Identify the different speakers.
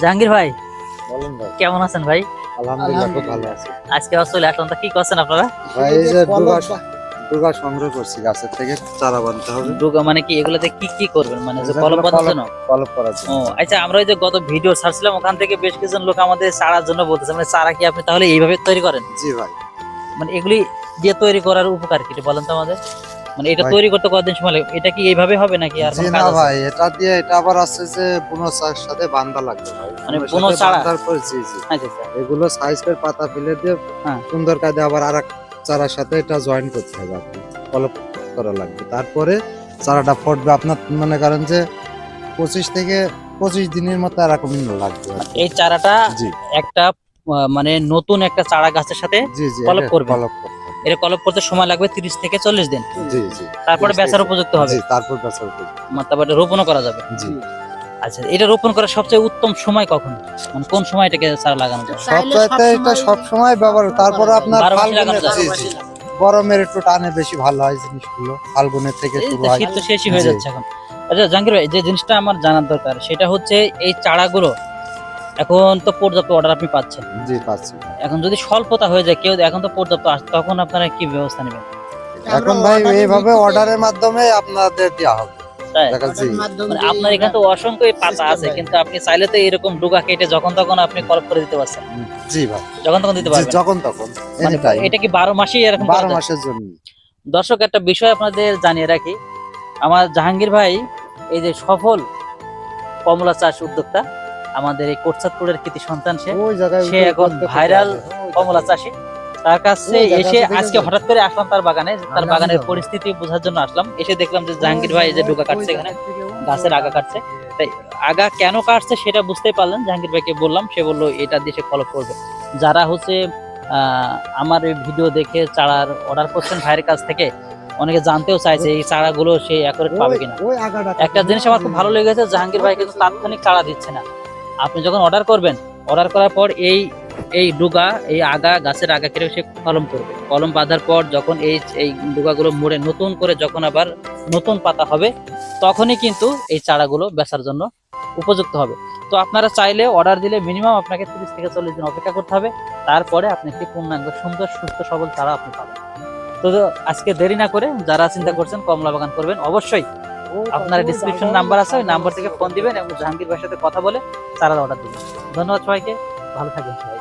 Speaker 1: জাহাঙ্গীর ভাই,
Speaker 2: বলেন ভাই।
Speaker 1: কেমন আছেন ভাই?
Speaker 2: আলহামদুলিল্লাহ খুব ভালো আছি
Speaker 1: আজকে আসলে আসলাম, তা কি করছেন আপনারা?
Speaker 2: ভাই। এই যে ডুগা সংগ্রহ করছি গাছের থেকে, চারা বানতে হবে।
Speaker 1: ডুগা মানে কি, এগুলোতে কি কি করবেন, মানে যে
Speaker 2: যেগুলো
Speaker 1: কলম বাঁধার জন্য?
Speaker 2: কলপ করার
Speaker 1: ও
Speaker 2: জন্য।
Speaker 1: আচ্ছা, আমরা ওই যে গত ভিডিও ছাড়ছিলাম, ওখান থেকে বেশ কিছু লোক আমাদের চারার জন্য বলতেছে, মানে চারা কি আপনি তাহলে এইভাবে তৈরি করেন?
Speaker 2: জি ভাই।
Speaker 1: মানে এগুলি দিয়ে তৈরি করার উপকার কি, একটু বলেন তো আমাদের। মানে এটা
Speaker 2: ভাই,
Speaker 1: তৈরি করতে কতদিন সময় লাগে? এটা কি এইভাবে হবে নাকি আর
Speaker 2: জি
Speaker 1: কোনো
Speaker 2: না
Speaker 1: কাজ আছে?
Speaker 2: ভাই, এটা দিয়ে এটা আবার আছে যে বুনো চার সাথে বান্ধা লাগবে ভাই।
Speaker 1: মানে
Speaker 2: বুনোর
Speaker 1: বুনো
Speaker 2: সাথে
Speaker 1: চারা?
Speaker 2: বান্ধার পর জি জি
Speaker 1: আচ্ছা আচ্ছা।
Speaker 2: এগুলো সাইজ করে পাতা ফেলে দিয়ে
Speaker 1: হ্যাঁ।
Speaker 2: সুন্দর কায়দা আবার আরেক চারার সাথে এটা জয়েন করতে হবে, আপনি কলপ করা লাগবে। তারপরে চারাটা ফুটবে। আপনার মনে করেন যে 25 থেকে 25 দিনের মতো এরকম লাগবে আর কি।
Speaker 1: এই চারাটা
Speaker 2: জি
Speaker 1: একটা মানে নতুন একটা চারা গাছের সাথে
Speaker 2: জি জি
Speaker 1: কলপ
Speaker 2: এটা
Speaker 1: করবে।
Speaker 2: কলপ করতে হবে।
Speaker 1: এটা কলপ করতে সময় লাগবে 30 থেকে 40 দিন।
Speaker 2: জি জি
Speaker 1: তারপরে
Speaker 2: 30
Speaker 1: বেচার
Speaker 2: থেকে-
Speaker 1: উপযুক্ত হবে।
Speaker 2: জি তারপর বেচার উপযুক্ত।
Speaker 1: তারপরে রোপণও করা যাবে।
Speaker 2: জি
Speaker 1: আচ্ছা, এটা রোপণ করার সবচেয়ে উত্তম সময় কখন, মানে কোন সময় এটাকে চারা লাগানো যায়?
Speaker 2: সবচাইতে এটা সব সময় ব্যবহার। তারপরে আপনার
Speaker 1: 12 মাসে
Speaker 2: ফাল্গুনে
Speaker 1: লাগানো যায়?
Speaker 2: জি জি গরমের একটু টানে বেশি ভালো হয় জিনিসগুলো, ফাল্গুনের থেকে
Speaker 1: এই
Speaker 2: শুরু
Speaker 1: তো
Speaker 2: হয়।
Speaker 1: শীত তো শেষই হয়ে
Speaker 2: জি।
Speaker 1: যাচ্ছে এখন। আচ্ছা জাহাঙ্গীর ভাই, যে জিনিসটা আমার জানার দরকার সেটা হচ্ছে এই চারাগুলো এখন তো পর্যাপ্ত অর্ডার আপনি পাচ্ছেন,
Speaker 2: জি পাচ্ছি।
Speaker 1: এখন যদি স্বল্পতা হয়ে যায়, কেউ এখন তো পর্যাপ্ত আসে, তখন আপনারা কি ব্যবস্থা নেবেন?
Speaker 2: এখন ভাই এইভাবে অর্ডারের মাধ্যমে আপনাদের দেওয়া হবে।
Speaker 1: তাই?
Speaker 2: দেখা যাচ্ছে
Speaker 1: মানে আপনার এখানে তো অসংখ্য পাতা আছে, কিন্তু আপনি চাইলে তো এরকম ডুগা কেটে যখন তখন আপনি কলপ করে দিতে পারছেন,
Speaker 2: জি ভাই,
Speaker 1: যখন তখন দিতে
Speaker 2: জি,
Speaker 1: পারবেন।
Speaker 2: যখন তখন
Speaker 1: মানে
Speaker 2: anytime,
Speaker 1: এটা কি 12 মাসই এরকম
Speaker 2: 12
Speaker 1: করা যায়?
Speaker 2: মাসের জন্য।
Speaker 1: দর্শক, একটা বিষয় আপনাদের জানিয়ে রাখি, আমার জাহাঙ্গীর ভাই এই যে সফল কমলা চাষ উদ্যোক্তা, আমাদের এই কোটচাঁদপুরের কৃতি সন্তান,
Speaker 2: ওই জায়গায়
Speaker 1: সে এখন ভাইরাল কমলা চাষি। তার কাছে এসে আজকে হঠাৎ করে আসলাম তার বাগানে, তার বাগানের পরিস্থিতি বোঝার জন্য আসলাম। এসে দেখলাম যে জাহাঙ্গীর ভাই এই যে ডুগা কাটছে, এখানে গাছের আগা কাটছে। তাই আগা কেন কাটছে সেটা বুঝতেই পারলেন। জাহাঙ্গীর ভাইকে বললাম, সে বললো এটা দিয়ে সে ফলো করবে। যারা হচ্ছে আমার এই ভিডিও দেখে চারার অর্ডার করছেন ভাইয়ের কাছ থেকে, অনেকে জানতেও চাইছে এই চারাগুলো সে অ্যাকুরেট পাবে কিনা। একটা জিনিস আমার খুব ভালো লেগেছে, জাহাঙ্গীর ভাই কিন্তু তাৎক্ষণিক চারা দিচ্ছে না। আপনি যখন অর্ডার করবেন, অর্ডার করার পর এই ডুগা, এই আগা, গাছের আগা কেটে সে কলম করবে। কলম বাঁধার পর যখন এই ডুগাগুলো মুড়ে নতুন করে যখন আবার নতুন পাতা হবে, তখনই কিন্তু এই চারাগুলো বেচার জন্য উপযুক্ত হবে। তো আপনারা চাইলে অর্ডার দিলে মিনিমাম আপনাকে 30 থেকে 40 দিন অপেক্ষা করতে হবে। তারপরে আপনি একটি পূর্ণাঙ্গ সুন্দর সুস্থ সবল চারা আপনি পাবেন। তো আজকে দেরি না করে যারা চিন্তা করছেন কমলা বাগান করবেন, অবশ্যই আপনার ডিসক্রিপশন নাম্বার আছে, ওই নাম্বার থেকে ফোন দিবেন এবং জাহাঙ্গীর ভাইয়ের সাথে কথা বলে চারার অর্ডার দিবেন। ধন্যবাদ সবাইকে, ভালো থাকবেন সবাই।